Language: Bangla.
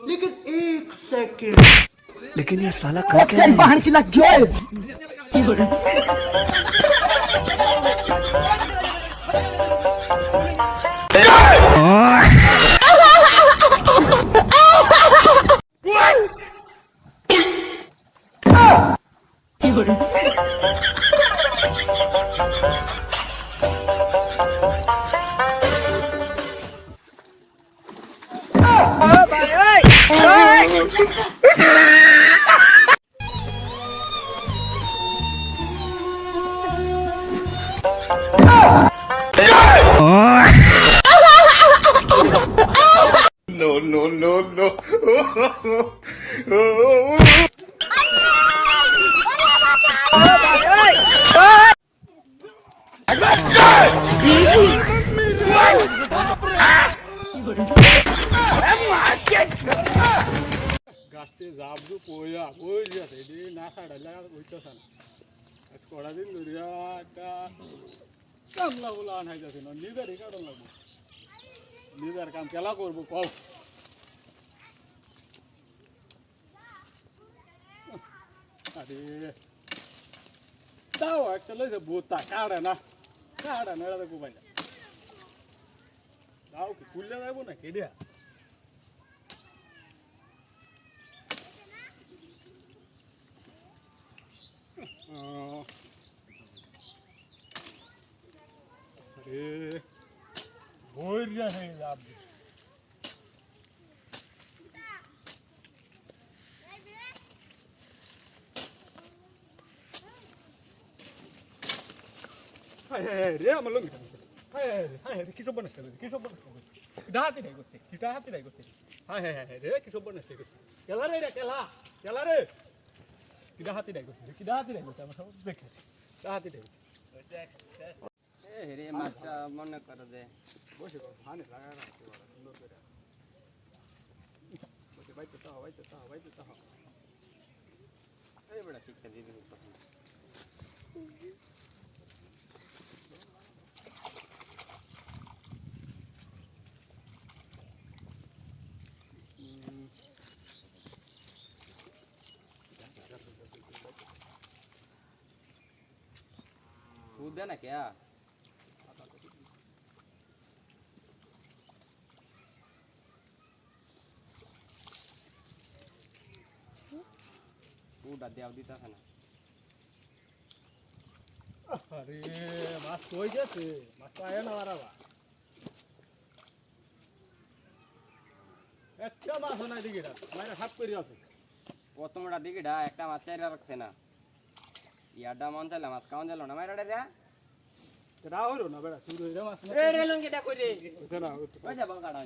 लेकिन एक सेकंड लेकिन ये साला कर क्या रहा है? बाहर की लग गया No, no, no, no. গাছতে জাবদু পয়া বইলিয়া এদি না ছাড়াইলা হইতাছ না স্কোড়া দিন লরিয়া একটা কামলা বলা আনাই যাচ্ছে না নিজের কারণ লাগবে নিজের কাম কেলা করবো কও আরে দাও একটা লইছে বোতা কাড়ে না এটা দেখো ভাই দাও কি কুললে যাবো না কেডিয়া अरे बोल रहा है आप रे আমার লঙ্গি হায় রে কি সব বানাস ডাহাতি নাই করতে হায় রে কি সব বানাস কেলা রে কি ডাহাতি নাই করতে আমার সব দেখেছি ডাহাতি নাই রে মাছটা মনে করো যে বসে ভানে লাগা না সুন্দর করে বসে বাইতে তাও এই বড় শিক্ষা দিয়ে দিবি তখন दूध देना क्या दूध देव दीता था ना अरे माছ কই গেছে মাছ আয় না বারাবা একটা মাছ না দিগিরা মাইরা হাত করি আছে প্রথমটা দিকেটা একটা মাছ চাইরা রাখছে না ইয়াডা মন চাইলা মাছ কাউন দিল না মাইরা রে রাও হলো না বেড়া শুরু হইরা মাছ রে লঙ্গিটা কই রে না ওই যা বাল কাটা